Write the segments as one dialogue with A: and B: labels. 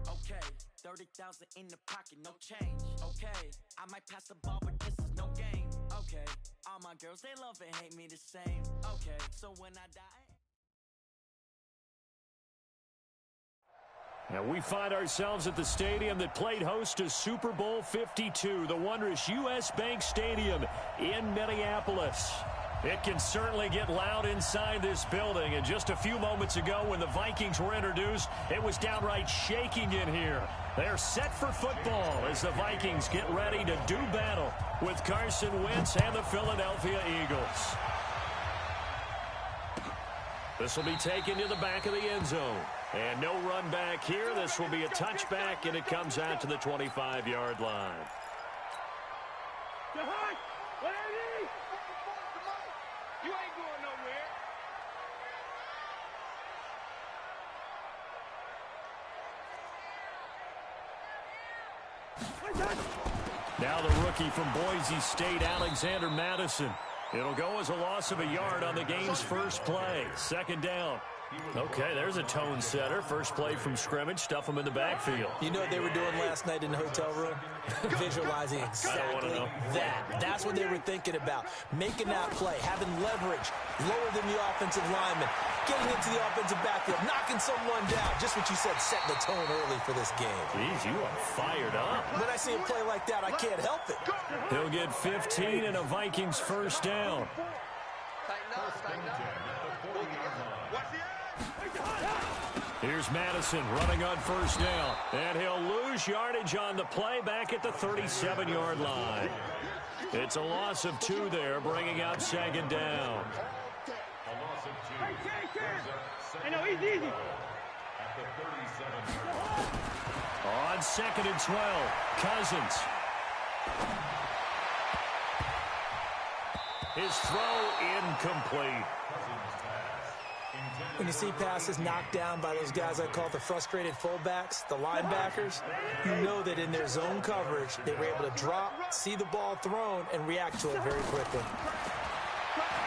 A: Okay, 30,000 in the pocket, no change. Okay, I might pass the ball, but this is no game. Okay, all my girls, they love and hate me the same. Okay, so when I die.
B: And we find ourselves at the stadium that played host to Super Bowl 52, the wondrous U.S. Bank Stadium in Minneapolis. It can certainly get loud inside this building. And just a few moments ago when the Vikings were introduced, it was downright shaking in here. They're set for football as the Vikings get ready to do battle with Carson Wentz and the Philadelphia Eagles. This will be taken to the back of the end zone. And no run back here. This will be a touchback, and it comes out to the 25-yard line.
C: You ain't going nowhere.
B: Now the rookie from Boise State, Alexander Madison. It'll go as a loss of a yard on the game's first play. Second down. Okay, there's a tone setter. First play from scrimmage. Stuff them in the backfield.
D: You know what they were doing last night in the hotel room? Visualizing exactly that. That's what they were thinking about. Making that play, having leverage, lower than the offensive lineman, getting into the offensive backfield, knocking someone down. Just what you said, setting the tone early for this game.
B: Jeez, you are fired up.
D: When I see a play like that, I can't help it.
B: He'll get 15 and a Vikings first down. Here's Madison running on first down. And he'll lose yardage on the play back at the 37-yard line. It's a loss of 2 there, bringing up second down. On second and 12, Cousins. His throw incomplete.
D: When you see passes knocked down by those guys I call the frustrated fullbacks, the linebackers, you know that in their zone coverage, they were able to drop, see the ball thrown, and react to it very quickly.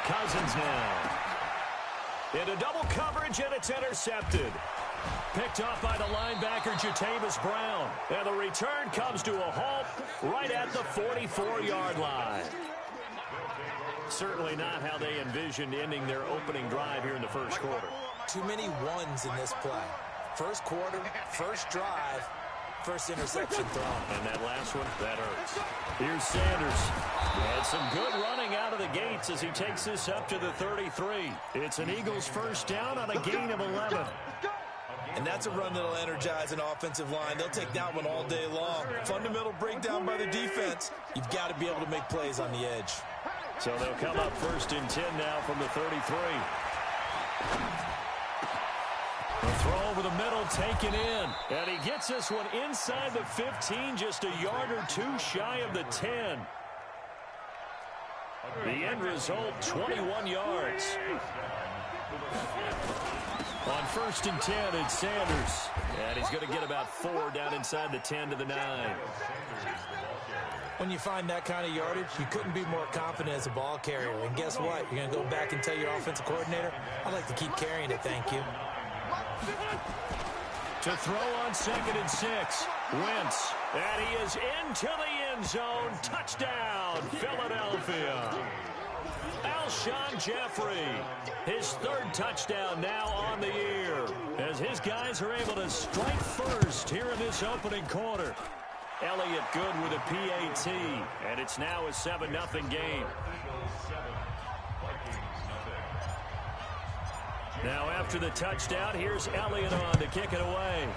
B: Cousins now. Into double coverage, and it's intercepted. Picked off by the linebacker, Jatavis Brown. And the return comes to a halt right at the 44-yard line. Certainly not how they envisioned ending their opening drive here in the first quarter.
D: Too many ones in this play. First quarter, first drive, first interception thrown.
B: And that last one, that hurts. Here's Sanders. And some good running out of the gates as he takes this up to the 33. It's an Eagles first down on a gain of 11.
D: And that's a run that'll energize an offensive line. They'll take that one all day long. Fundamental breakdown by the defense. You've got to be able to make plays on the edge.
B: So they'll come up first and 10 now from the 33. The throw over the middle taken in. And he gets this one inside the 15, just a yard or 2 shy of the 10. The end result, 21 yards. On first and 10, it's Sanders. And he's going to get about 4 down inside the 10 to the 9.
D: When you find that kind of yardage, you couldn't be more confident as a ball carrier. And guess what? You're going to go back and tell your offensive coordinator, I'd like to keep carrying it, thank you.
B: To throw on second and 6, Wentz. And he is into the end zone. Touchdown, Philadelphia. Alshon Jeffrey, his 3rd touchdown now on the year, as his guys are able to strike first here in this opening quarter. Elliott good with a PAT, and it's now a 7-0 game. Now after the touchdown, here's Elliott on to kick it away.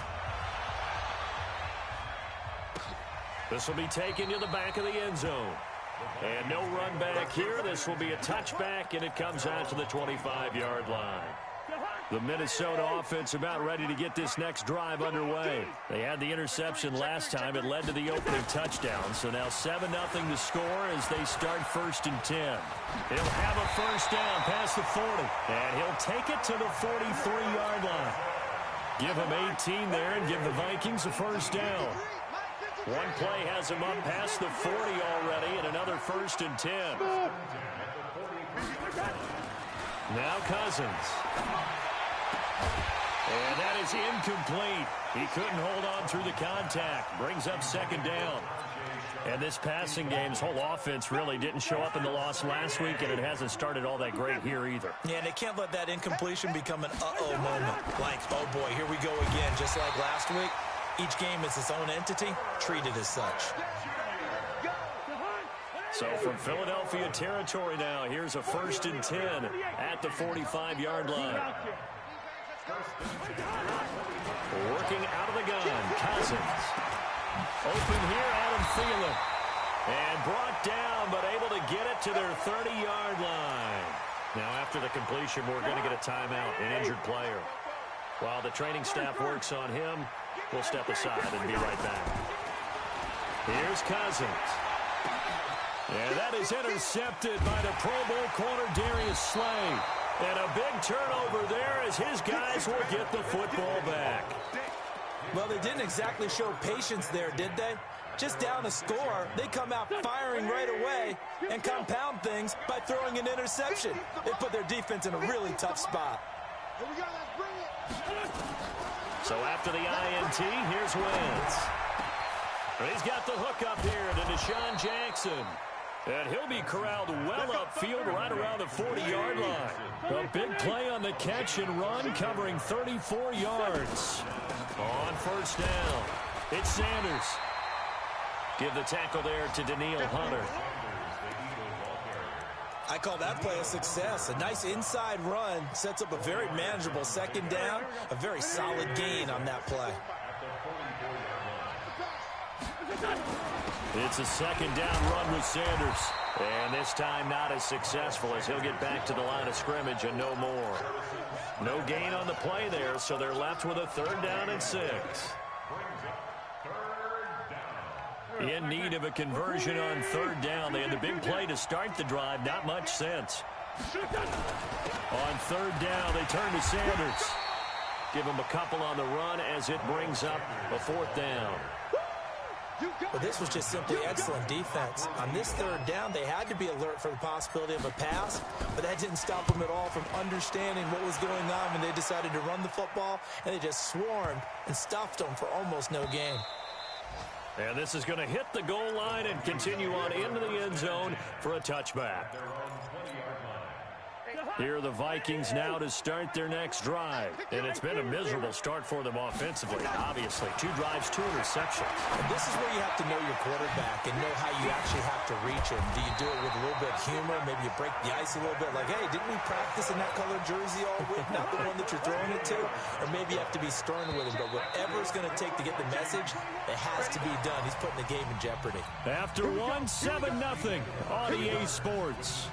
B: This will be taken to the back of the end zone. And no run back here. This will be a touchback, and it comes out to the 25-yard line. The Minnesota offense about ready to get this next drive underway. They had the interception last time. It led to the opening touchdown. So now 7-0 to score as they start first and 10. He'll have a first down past the 40. And he'll take it to the 43-yard line. Give him 18 there and give the Vikings a first down. One play has him up past the 40 already, and another first and 10. Now Cousins. And that is incomplete. He couldn't hold on through the contact. Brings up second down. And this passing game's whole offense really didn't show up in the loss last week, and it hasn't started all that great here either.
D: Yeah, and they can't let that incompletion become an uh-oh moment. Like, oh boy, here we go again. Just like last week, each game is its own entity, treated as such.
B: So from Philadelphia territory now, here's a 1st and 10 at the 45-yard line. Working out of the gun, Cousins. Open here, Adam Thielen. And brought down, but able to get it to their 30-yard line. Now, after the completion, we're going to get a timeout, an injured player. While the training staff works on him, we'll step aside and be right back. Here's Cousins. And that is intercepted by the Pro Bowl corner, Darius Slay. And a big turnover there as his guys will get the football back.
D: Well, they didn't exactly show patience there, did they? Just down a score, they come out firing right away and compound things by throwing an interception. They put their defense in a really tough spot.
C: Here we go, let's bring it.
B: So after the INT, here's Wentz. He's got the hook up here to Deshaun Jackson. And he'll be corralled well upfield right around the 40-yard line. A big play on the catch and run, covering 34 yards. On 1st down, it's Sanders. Give the tackle there to Daniil Hunter.
D: I call that play a success. A nice inside run sets up a very manageable 2nd down. A very solid gain on that play.
B: It's a 2nd down run with Sanders. And this time not as successful as he'll get back to the line of scrimmage and no more. No gain on the play there, so they're left with a 3rd down and 6. In need of a conversion on 3rd down. They had the big play to start the drive. Not much sense. On 3rd down, they turn to Sanders. Give him a couple on the run as it brings up a 4th down.
D: But this was just simply excellent defense. On this 3rd down, they had to be alert for the possibility of a pass, but that didn't stop them at all from understanding what was going on when they decided to run the football, and they just swarmed and stuffed them for almost no gain.
B: And this is going to hit the goal line and continue on into the end zone for a touchback. Here are the Vikings now to start their next drive. And it's been a miserable start for them offensively, obviously. 2 drives, 2 interceptions.
D: And this is where you have to know your quarterback and know how you actually have to reach him. Do you do it with a little bit of humor? Maybe you break the ice a little bit. Like, hey, didn't we practice in that colored jersey all week? Not the one that you're throwing it to? Or maybe you have to be stern with him. But whatever it's going to take to get the message, it has to be done. He's putting the game in jeopardy.
B: After 1, 7-0 on EA Sports.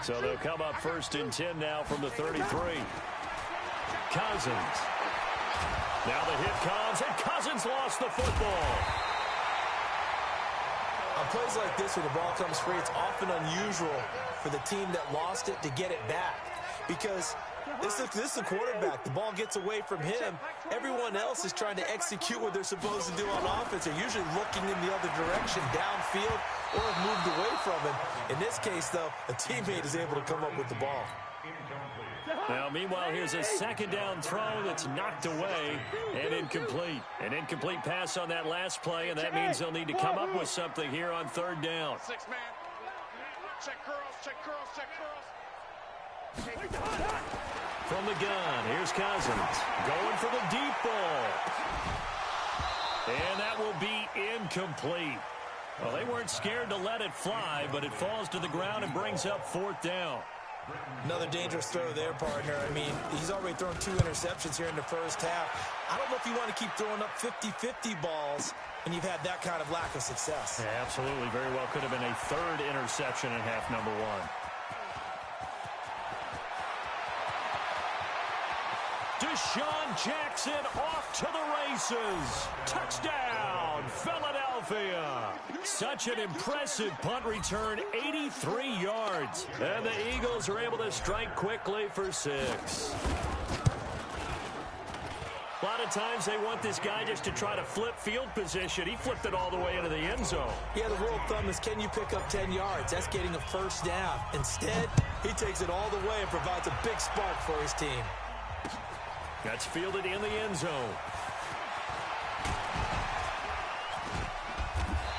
B: So they'll come up 1st and 10 now from the 33. Cousins. Now the hit comes, and Cousins lost the football.
D: On plays like this where the ball comes free, it's often unusual for the team that lost it to get it back. Because this is a quarterback. The ball gets away from him. Everyone else is trying to execute what they're supposed to do on offense. They're usually looking in the other direction, downfield, or have moved away from him. In this case, though, a teammate is able to come up with the ball.
B: Now, meanwhile, here's a 2nd down throw that's knocked away and incomplete. An incomplete pass on that last play, and that means they'll need to come up with something here on 3rd down.
C: 6-man. Check curls, check curls, check curls.
B: From the gun, here's Cousins. Going for the deep ball. And that will be incomplete. Well, they weren't scared to let it fly, but it falls to the ground and brings up 4th down.
D: Another dangerous throw there, partner. I mean, he's already thrown 2 interceptions here in the first half. I don't know if you want to keep throwing up 50-50 balls when you've had that kind of lack of success.
B: Yeah, absolutely. Very well could have been a 3rd interception in half number 1. Deshaun Jackson off to the races. Touchdown, Philadelphia. Such an impressive punt return, 83 yards. And the Eagles are able to strike quickly for 6. A lot lot of times they want this guy just to try to flip field position. He flipped it all the way into the end zone.
D: Yeah, the rule of thumb is, can you pick up 10 yards? That's getting a first down. Instead, he takes it all the way and provides a big spark for his team.
B: That's fielded in the end zone.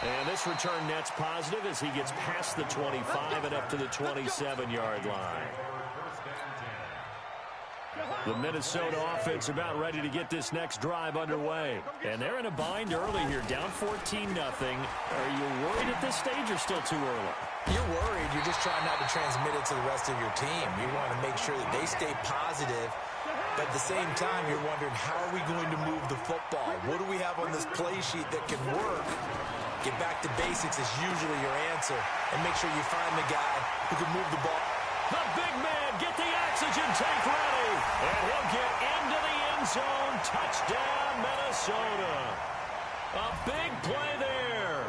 B: And this return net's positive as he gets past the 25 and up to the 27-yard line. The Minnesota offense about ready to get this next drive underway. And they're in a bind early here, down 14-0. Are you worried at this stage or still too early?
D: You're worried. You're just trying not to transmit it to the rest of your team. You want to make sure that they stay positive. But at the same time, you're wondering, how are we going to move the football? What do we have on this play sheet that can work? Get back to basics is usually your answer. And make sure you find the guy who can move the ball.
B: The big man, get the oxygen tank ready. And he'll get into the end zone. Touchdown, Minnesota. A big play there.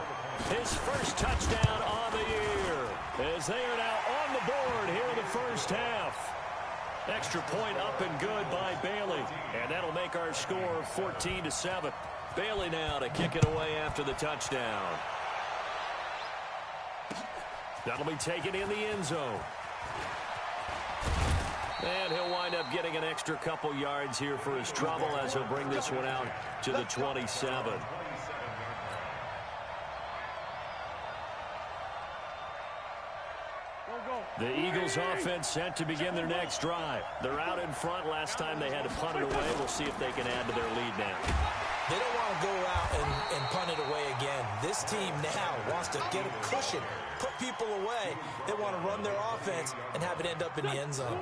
B: His first touchdown on the year. As they are now on the board here in the first half. Extra point up and good by Bailey. And that'll make our score 14-7. Bailey now to kick it away after the touchdown. That'll be taken in the end zone. And he'll wind up getting an extra couple yards here for his trouble as he'll bring this one out to the 27. The Eagles offense set to begin their next drive. They're out in front. Last time they had to punt it away. We'll see if they can add to their lead now.
D: They don't want to go out and punt it away again. This team now wants to get a cushion, put people away. They want to run their offense and have it end up in the end zone.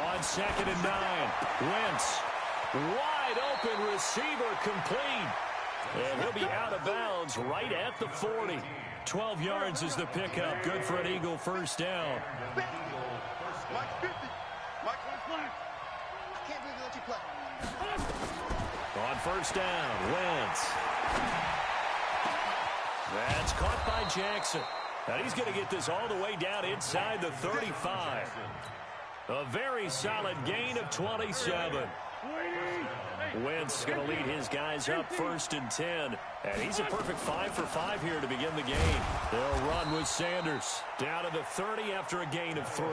B: On 2nd and 9, Wentz. Wide open receiver complete. And he'll be out of bounds right at the 40. 12 yards is the pickup. Good for an Eagle first down. On first down, Wentz. That's caught by Jackson. And he's going to get this all the way down inside the 35. A very solid gain of 27. Wentz going to lead his guys up 1st and 10. And he's a perfect 5 for 5 here to begin the game. They'll run with Sanders. Down to the 30 after a gain of 3.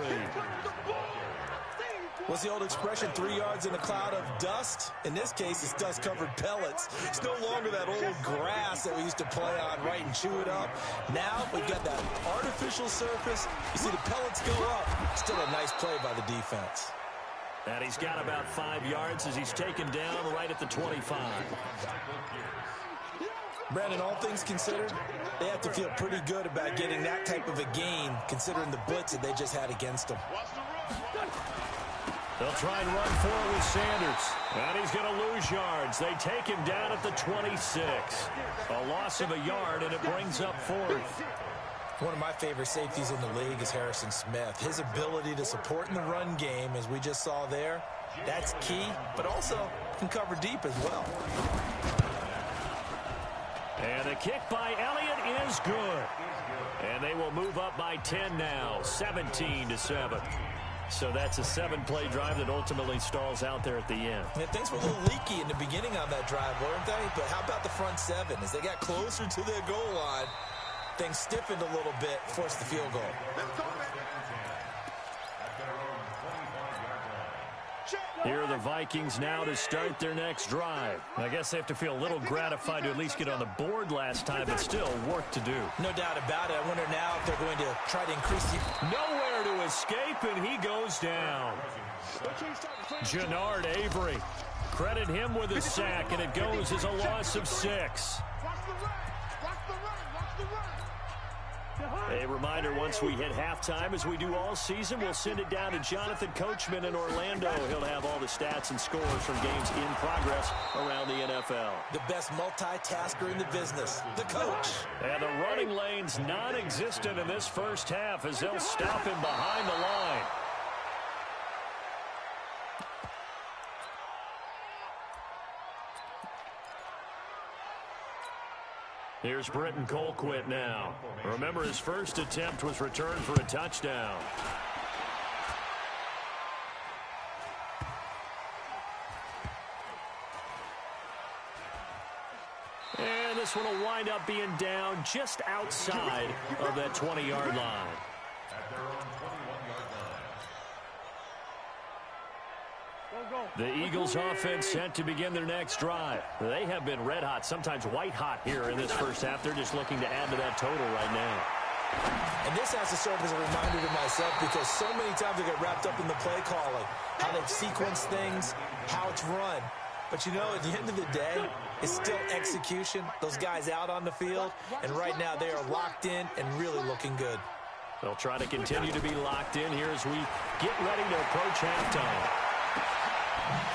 D: What's the old expression, 3 yards in a cloud of dust? In this case, it's dust-covered pellets. It's no longer that old grass that we used to play on, right, and chew it up. Now we've got that artificial surface. You see the pellets go up. Still a nice play by the defense.
B: And he's got about 5 yards as he's taken down right at the 25.
D: Brandon, all things considered, they have to feel pretty good about getting that type of a gain, considering the blitz that they just had against them.
B: They'll try and run for it with Sanders. And he's going to lose yards. They take him down at the 26. A loss of a yard, and it brings up 4th.
D: One of my favorite safeties in the league is Harrison Smith. His ability to support in the run game, as we just saw there, that's key, but also can cover deep as well.
B: And the kick by Elliott is good. And they will move up by 10 now, 17-7. So that's a 7-play drive that ultimately stalls out there at the end.
D: Yeah, things were a little leaky in the beginning on that drive, weren't they? But how about the front 7? As they got closer to their goal line, things stiffened a little bit, forced the field goal.
B: Here are the Vikings now to start their next drive. I guess they have to feel a little gratified to at least get on the board last time, but still work to do.
D: No doubt about it. I wonder now if they're going to try to increase the...
B: Nowhere to escape, and he goes down. Jannard Avery. Credit him with a sack, and it goes as a loss of 6. A reminder, once we hit halftime, as we do all season, we'll send it down to Jonathan Coachman in Orlando. He'll have all the stats and scores from games in progress around the NFL.
D: The best multitasker in the business, the coach.
B: And the running lane's non-existent in this first half as they'll stop him behind the line. Here's Britton Colquitt now. Remember, his first attempt was returned for a touchdown. And this one will wind up being down just outside of that 20-yard line. The Eagles offense set to begin their next drive. They have been red hot, sometimes white hot here in this first half. They're just looking to add to that total right now.
D: And this has to serve as a reminder to myself because so many times I get wrapped up in the play calling, how they sequence things, how it's run. But, you know, at the end of the day, it's still execution. Those guys out on the field, and right now they are locked in and really looking good.
B: They'll try to continue to be locked in here as we get ready to approach halftime.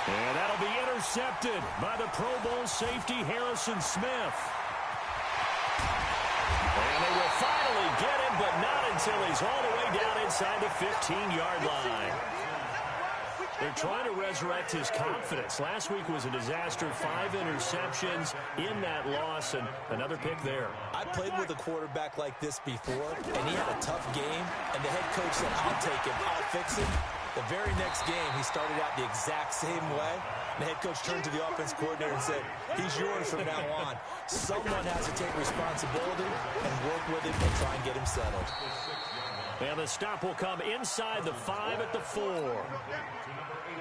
B: And that'll be intercepted by the Pro Bowl safety Harrison Smith. And they will finally get him, but not until he's all the way down inside the 15-yard line. They're trying to resurrect his confidence. Last week was a disaster, 5 interceptions in that loss, and another pick there.
D: I played with a quarterback like this before, and he had a tough game, and the head coach said, I'll take him, I'll fix him. The very next game, he started out the exact same way. The head coach turned to the offense coordinator and said, he's yours from now on. Someone has to take responsibility and work with him and try and get him settled.
B: And the stop will come inside the 5 at the 4.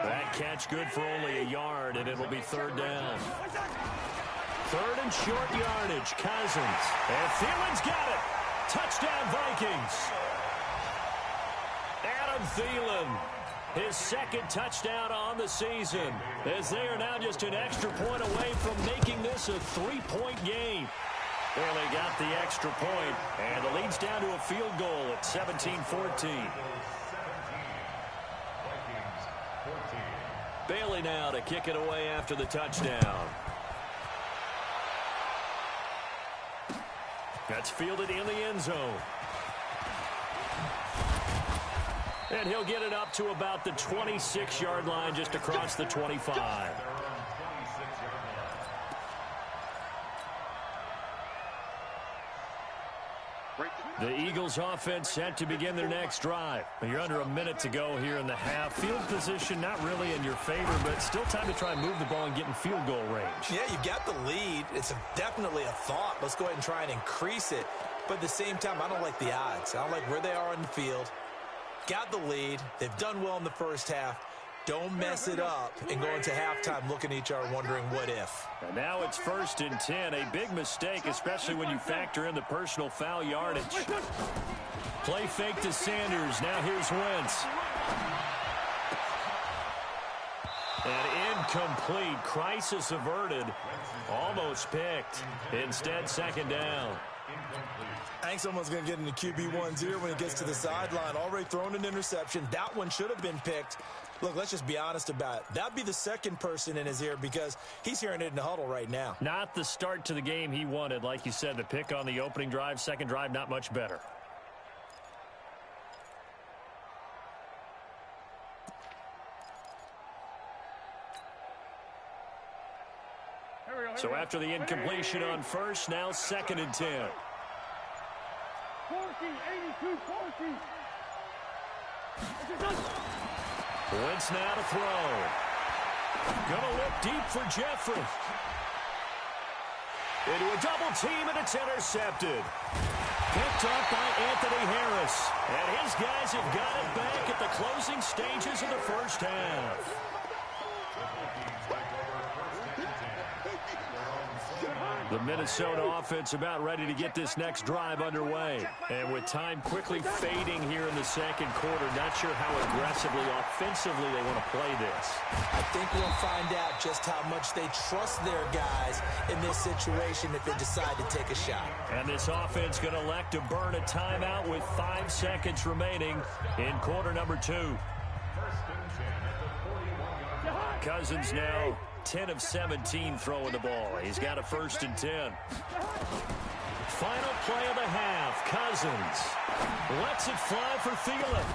B: That catch good for only a yard, and it'll be third down. Third and short yardage, Cousins. And Thielen's got it. Touchdown, Vikings. Adam Thielen, his second touchdown on the season, as they are now just an extra point away from making this a 3-point game. Well, they got the extra point, and the lead's down to a field goal at 17-14. Bailey now to kick it away after the touchdown. That's fielded in the end zone. And he'll get it up to about the 26-yard line, just across the 25. The Eagles offense set to begin their next drive. You're under a minute to go here in the half. Field position not really in your favor, but still time to try and move the ball and get in field goal range.
D: Yeah, you've got the lead. It's definitely a thought. Let's go ahead and try and increase it. But at the same time, I don't like the odds. I don't like where they are on the field. Got the lead. They've done well in the first half. Don't mess it up and go into halftime looking at each other wondering what if.
B: And now it's 1st and 10. A big mistake, especially when you factor in the personal foul yardage. Play fake to Sanders. Now here's Wentz. And incomplete. Crisis averted. Almost picked. Instead, second down.
D: I think someone's going to get into QB1-0 when he gets to the sideline. Already thrown an interception. That one should have been picked. Look, let's just be honest about it. That'd be the second person in his ear because he's hearing it in the huddle right now.
B: Not the start to the game he wanted. Like you said, the pick on the opening drive, second drive, not much better. So after the incompletion on first, now 2nd and 10.
E: 82-40.
B: Wentz now to throw. Gonna look deep for Jeffrey. Into a double team, and it's intercepted. Picked up by Anthony Harris. And his guys have got it back at the closing stages of the first half. The Minnesota offense about ready to get this next drive underway. And with time quickly fading here in the second quarter, not sure how aggressively, offensively they want to play this.
D: I think we'll find out just how much they trust their guys in this situation if they decide to take a shot.
B: And this offense going to elect to burn a timeout with 5 seconds remaining in quarter number 2. Cousins now 10 of 17 throwing the ball. He's got a 1st and 10. Final play of the half. Cousins lets it fly for Thielen.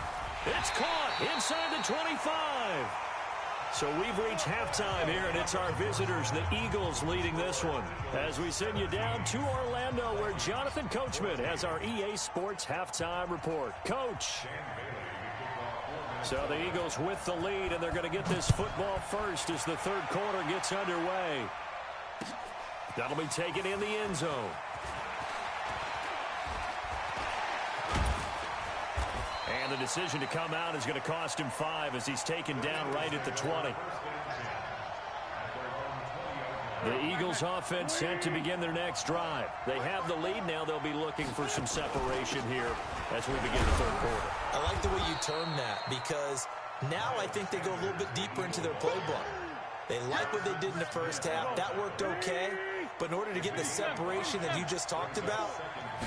B: It's caught inside the 25. So we've reached halftime here, and it's our visitors, the Eagles, leading this one. As we send you down to Orlando, where Jonathan Coachman has our EA Sports halftime report. Coach. So the Eagles with the lead, and they're going to get this football first as the third quarter gets underway. That'll be taken in the end zone. And the decision to come out is going to cost him 5 as he's taken down right at the 20. The Eagles offense set to begin their next drive. They have the lead now. They'll be looking for some separation here as we begin the third quarter.
D: I like the way you term that because now I think they go a little bit deeper into their playbook. They like what they did in the first half. That worked okay. But in order to get the separation that you just talked about,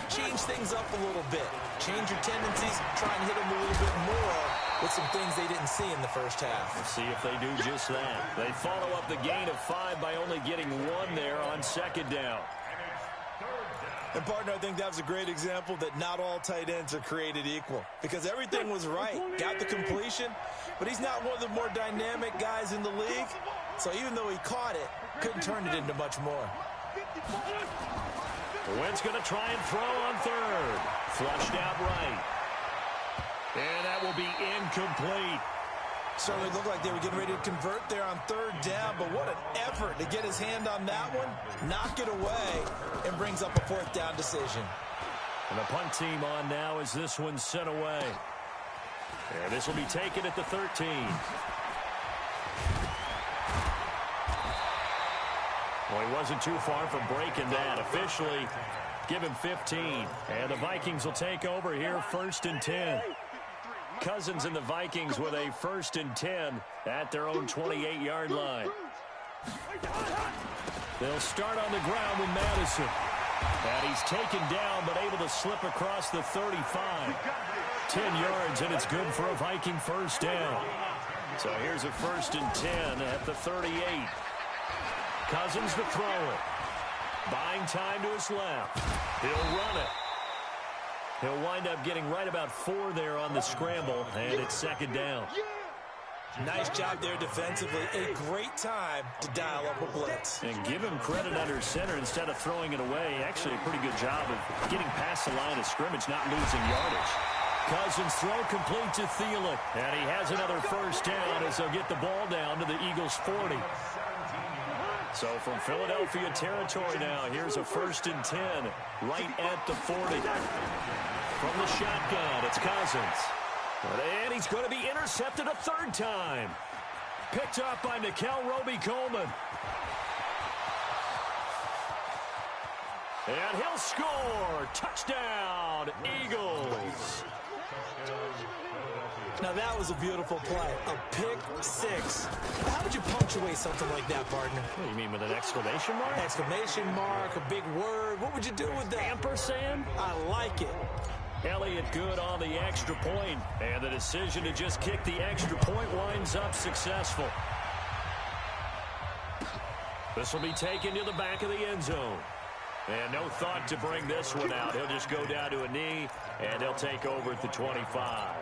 D: change things up a little bit. Change your tendencies, try and hit them a little bit more with some things they didn't see in the first half.
B: Let's see if they do just that. They follow up the gain of 5 by only getting 1 there on second down.
D: And, partner, I think that was a great example that not all tight ends are created equal because everything was right. Got the completion, but he's not one of the more dynamic guys in the league. So even though he caught it, couldn't turn it into much more.
B: Wentz going to try and throw on third. Flushed out right. And that will be incomplete.
D: Certainly looked like they were getting ready to convert there on third down, but what an effort to get his hand on that one, knock it away, and brings up a fourth down decision.
B: And the punt team on now as this one's sent away. And this will be taken at the 13. Well, he wasn't too far from breaking that. Officially, give him 15. And the Vikings will take over here, 1st and 10. Cousins and the Vikings with a 1st and 10 at their own 28-yard line. They'll start on the ground with Madison. And he's taken down but able to slip across the 35. 10 yards, and it's good for a Viking first down. So here's a 1st and 10 at the 38. Cousins to throw it. Buying time to his left. He'll run it. He'll wind up getting right about 4 there on the scramble, and it's 2nd down.
D: Nice job there defensively. A great time to dial up a blitz.
B: And give him credit under center instead of throwing it away. Actually, a pretty good job of getting past the line of scrimmage, not losing yardage. Cousins throw complete to Thielen. And he has another 1st down as they'll get the ball down to the Eagles' 40. So from Philadelphia territory now, here's a 1st and 10 right at the 40. From the shotgun, it's Cousins. And he's going to be intercepted a 3rd time. Picked up by Nikel Roby-Coleman. And he'll score. Touchdown, Eagles.
D: Now that was a beautiful play. A pick 6. How would you punctuate something like that, partner?
B: What do you mean, with an exclamation mark?
D: Exclamation mark, a big word. What would you do with that?
B: Ampersand?
D: I like it.
B: Elliott good on the extra point. And the decision to just kick the extra point winds up successful. This will be taken to the back of the end zone. And no thought to bring this one out. He'll just go down to a knee, and they'll take over at the 25.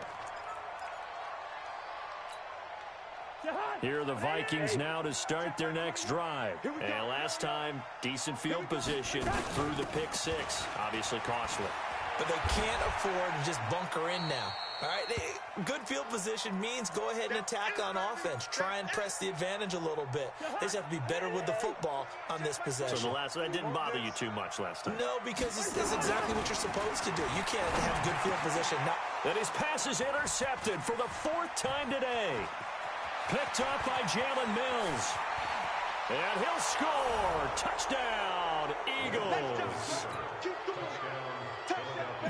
B: Here are the Vikings now to start their next drive. And last time, decent field position through the pick 6. Obviously costly.
D: But they can't afford to just bunker in now. All right, good field position means go ahead and attack on offense. Try and press the advantage a little bit. They just have to be better with the football on this possession.
B: So that didn't bother you too much last time?
D: No, because it's exactly what you're supposed to do. You can't have good field position.
B: And his pass is intercepted for the 4th time today. Picked up by Jalen Mills. And he'll score. Touchdown, Eagles.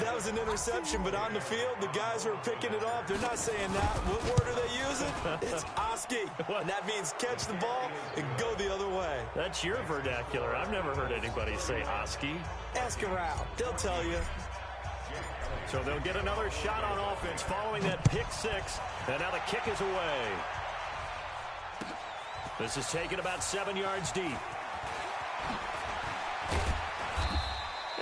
D: That was an interception, but on the field, the guys who are picking it off, they're not saying that. What word are they using? It's Oski. And that means catch the ball and go the other way.
B: That's your vernacular. I've never heard anybody say Oski.
D: Ask around. They'll tell you.
B: So they'll get another shot on offense following that pick 6. And now the kick is away. This is taken about 7 yards deep.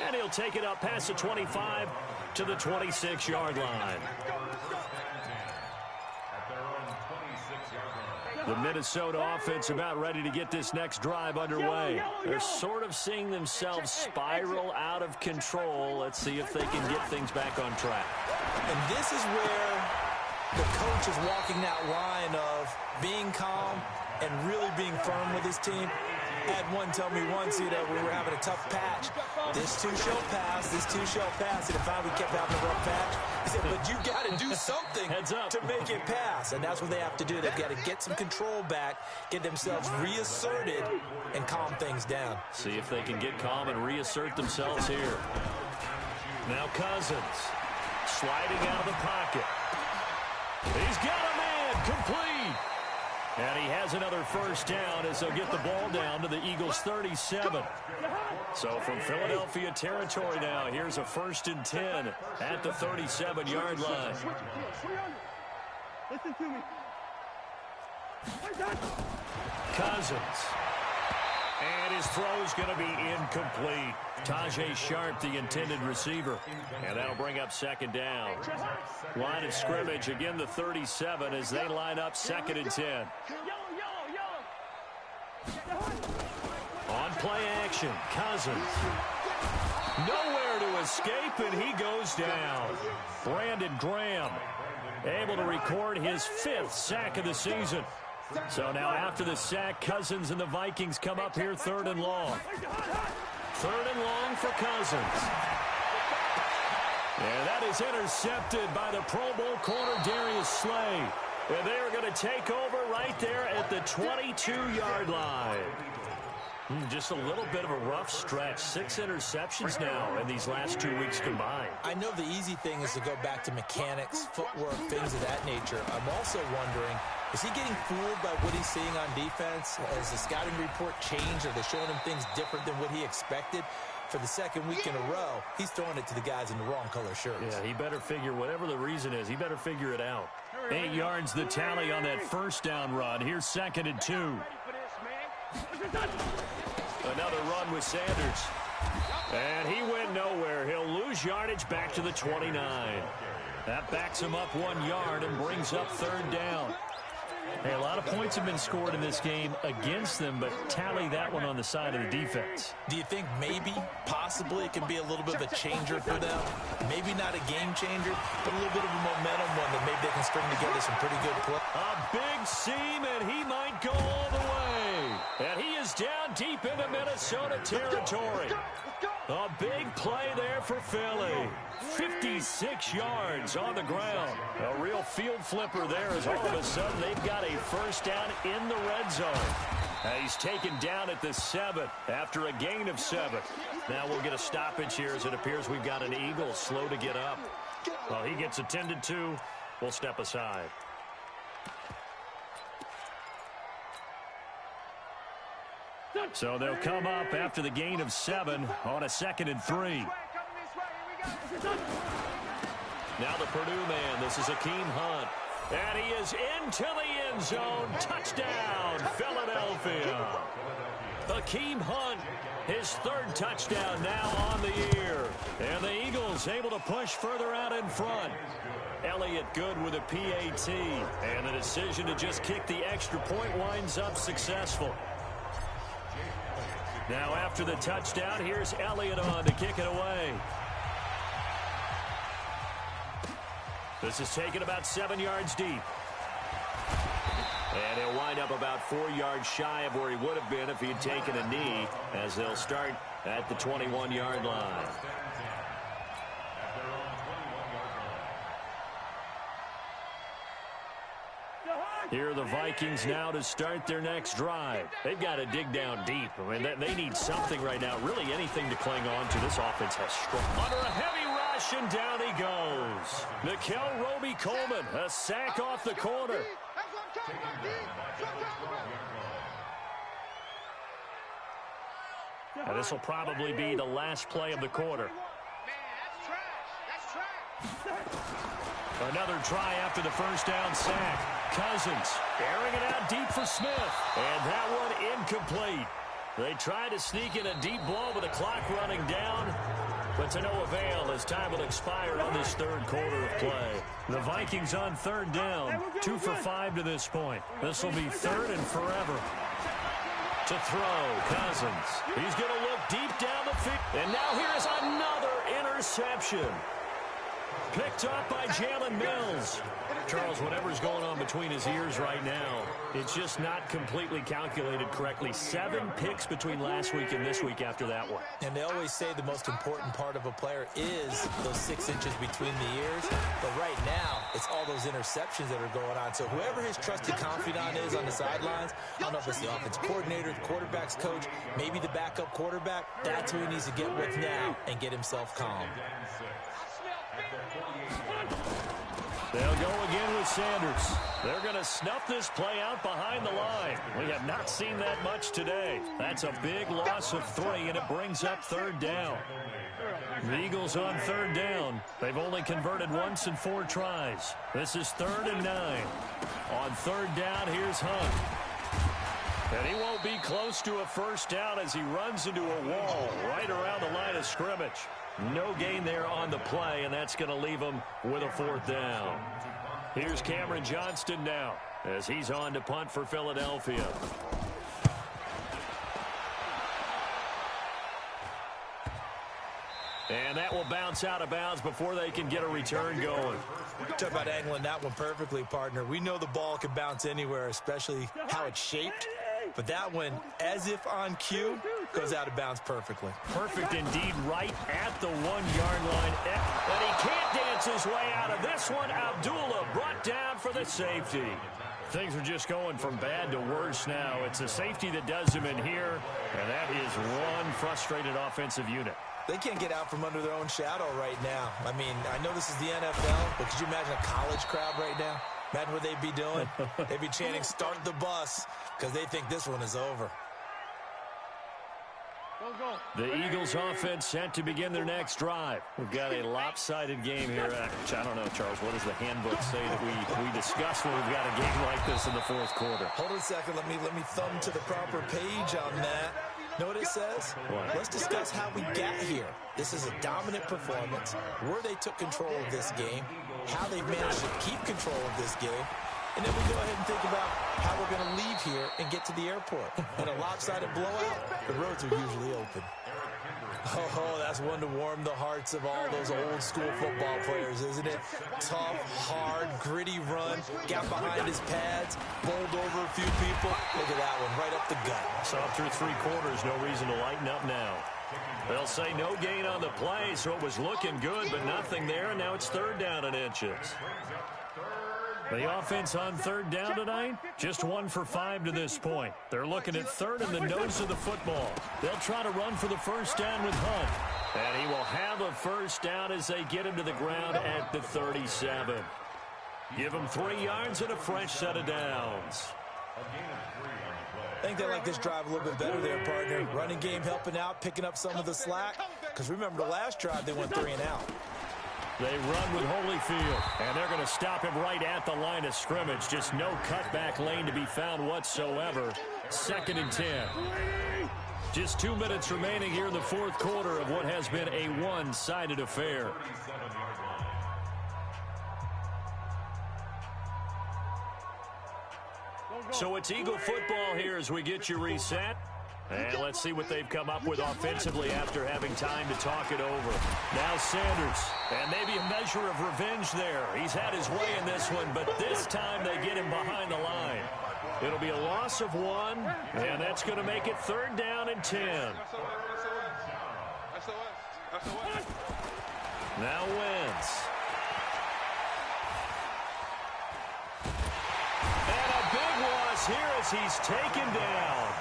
B: And he'll take it up past the 25 to the 26-yard line. The Minnesota offense about ready to get this next drive underway. They're sort of seeing themselves spiral out of control. Let's see if they can get things back on track.
D: And this is where the coach is walking that line of being calm and really being firm with his team. I had one tell me once, we were having a tough patch. This too shall pass, this too shall pass. And if we kept having a rough patch, he said, but you got to do something to make it pass. And that's what they have to do. They've got to get some control back, get themselves reasserted, and calm things down.
B: See if they can get calm and reassert themselves here. Now Cousins sliding out of the pocket. He's got a man complete. And he has another first down as they'll get the ball down to the Eagles' 37. So from Philadelphia territory now, here's a 1st and 10 at the 37-yard line.
E: Listen to me.
B: Cousins. And his throw's going to be incomplete. Tajay Sharp, the intended receiver. And that'll bring up 2nd down. Line of scrimmage, again the 37 as they line up 2nd and 10. On play action, Cousins. Nowhere to escape, and he goes down. Brandon Graham able to record his 5th sack of the season. So now after the sack, Cousins and the Vikings come up here 3rd and long. 3rd and long for Cousins. And that is intercepted by the Pro Bowl corner Darius Slay. And they are going to take over right there at the 22-yard line. Just a little bit of a rough stretch. 6 interceptions now in these last 2 weeks combined.
D: I know the easy thing is to go back to mechanics, footwork, things of that nature. I'm also wondering, is he getting fooled by what he's seeing on defense? Has the scouting report changed? Are they showing him things different than what he expected? For the 2nd week in a row, he's throwing it to the guys in the wrong color shirts.
B: Yeah, he better figure, whatever the reason is, he better figure it out. 8 yards the tally on that first down run. Here's 2nd and 2. Another run with Sanders. And he went nowhere. He'll lose yardage back to the 29. That backs him up 1 yard and brings up 3rd down. Hey, a lot of points have been scored in this game against them, but tally that one on the side of the defense.
D: Do you think maybe, possibly, it can be a little bit of a changer for them? Maybe not a game changer, but a little bit of a momentum one that maybe they can string together some pretty good play.
B: A big seam, and he might go all the way. And he is down deep into Minnesota territory. A big play there for Philly. 56 yards on the ground. A real field flipper there as all of a sudden they've got a first down in the red zone. He's taken down at the 7 after a gain of 7. Now we'll get a stoppage here as it appears we've got an Eagle slow to get up. Well, he gets attended to. We'll step aside. So they'll come up after the gain of 7 on a 2nd and 3. Now the Purdue man. This is Akeem Hunt. And he is into the end zone. Touchdown, Philadelphia. Akeem Hunt, his 3rd touchdown now on the year. And the Eagles able to push further out in front. Elliott good with a PAT. And the decision to just kick the extra point winds up successful. Now after the touchdown, here's Elliott on to kick it away. This is taken about 7 yards deep. And he'll wind up about 4 yards shy of where he would have been if he had taken a knee, as they'll start at the 21-yard line. Here are the Vikings now to start their next drive. They've got to dig down deep. I mean, they need something right now, really anything to cling on to. This offense has strong. Under a heavy rush, and down he goes. Nickel Roby-Coleman, a sack off the corner. Now, this will probably be the last play of the quarter. Another try after the first down sack. Cousins airing it out deep for Smith. And that one incomplete. They tried to sneak in a deep ball with the clock running down. but to no avail as time will expire on this third quarter of play. The Vikings on third down, 2 for 5 to this point. This will be third and forever. To throw, Cousins. He's going to look deep down the field. And now here's another interception. Picked up by Jalen Mills. Charles, whatever's going on between his ears right now, it's just not completely calculated correctly. 7 picks between last week and this week after that one.
D: And they always say the most important part of a player is those 6 inches between the ears. But right now, it's all those interceptions that are going on. So whoever his trusted confidant is on the sidelines, I don't know if it's the offense coordinator, the quarterback's coach, maybe the backup quarterback, that's who he needs to get with now and get himself calm.
B: They'll go again with Sanders. They're going to snuff this play out behind the line. We have not seen that much today. That's a big loss of 3, and it brings up third down. The Eagles on third down. They've only converted once in 4 tries. This is 3rd and 9. On third down, here's Hunt. And he won't be close to a first down as he runs into a wall right around the line of scrimmage. No gain there on the play, and that's going to leave him with a 4th down. Here's Cameron Johnston now as he's on to punt for Philadelphia. And that will bounce out of bounds before they can get a return going.
D: Talk about angling that one perfectly, partner. We know the ball can bounce anywhere, especially how it's shaped. But that one, as if on cue, goes out of bounds perfectly.
B: Perfect indeed, right at the 1-yard line. And he can't dance his way out of this one. Abdullah brought down for the safety. Things are just going from bad to worse now. It's a safety that does him in here, and that is one frustrated offensive unit.
D: They can't get out from under their own shadow right now. I mean, I know this is the NFL, but could you imagine a college crowd right now? Imagine what they'd be doing. They'd be chanting, "Start the bus," because they think this one is over.
B: The Eagles offense set to begin their next drive. We've got a lopsided game here. I don't know, Charles, what does the handbook say that we discuss when we've got a game like this in the 4th quarter?
D: Hold on a second. Let me thumb to the proper page on that. Know what it says?
B: What?
D: Let's discuss how we got here. This is a dominant performance, where they took control of this game, how they managed to keep control of this game, and then we go ahead and think about how we're going to leave here and get to the airport. In a lopsided blowout, the roads are usually open. Oh, that's one to warm the hearts of all those old school football players, isn't it? Tough, hard, gritty run, got behind his pads, bowled over a few people. Look at that one, right up the gut.
B: Saw through 3 quarters, no reason to lighten up now. They'll say no gain on the play, so it was looking good, but nothing there, and now it's 3rd down and inches. The offense on third down tonight, just 1 for 5 to this point. They're looking at 3rd in the nose of the football. They'll try to run for the first down with Hunt. And he will have a first down as they get him to the ground at the 37. Give him 3 yards and a fresh set of downs.
D: I think they like this drive a little bit better there, partner. Running game helping out, picking up some of the slack. Because remember, the last drive, they went 3 and out.
B: They run with Holyfield, and they're going to stop him right at the line of scrimmage. Just no cutback lane to be found whatsoever. 2nd and 10. Just 2 minutes remaining here in the 4th quarter of what has been a one-sided affair. So it's Eagle football here as we get you reset. And let's see what they've come up with offensively after having time to talk it over. Now Sanders, and maybe a measure of revenge there. He's had his way in this one, but this time they get him behind the line. It'll be a loss of 1, and that's going to make it 3rd down and 10. Now Wentz. And a big loss here as he's taken down.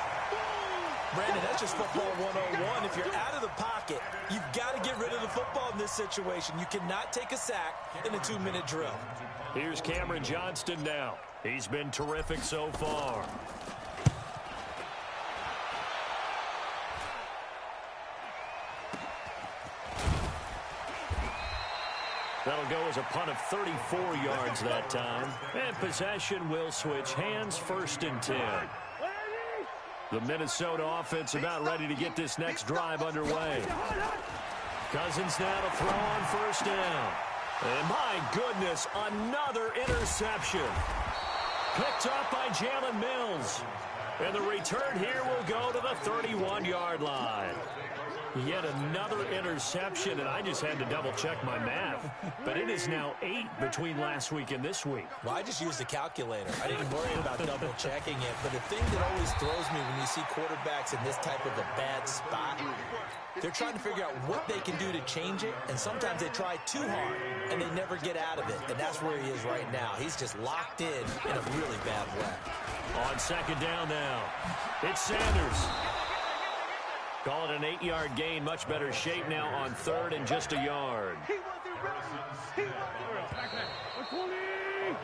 D: Brandon, that's just football 101. If you're out of the pocket, you've got to get rid of the football in this situation. You cannot take a sack in a 2-minute drill.
B: Here's Cameron Johnston now. He's been terrific so far. That'll go as a punt of 34 yards that time. And possession will switch hands, 1st and 10. The Minnesota offense about ready to get this next drive underway. Cousins now to throw on first down. And my goodness, another interception. Picked up by Jalen Mills. And the return here will go to the 31-yard line. Yet another interception, and I just had to double-check my math. But it is now 8 between last week and this week.
D: Well, I just used the calculator. I didn't worry about double-checking it. But the thing that always throws me when you see quarterbacks in this type of a bad spot, they're trying to figure out what they can do to change it, and sometimes they try too hard, and they never get out of it. And that's where he is right now. He's just locked in a really bad way.
B: On second down now, it's Sanders. Call it an 8-yard gain. Much better shape now on third and just a yard.
E: He wasn't ready. He wasn't ready.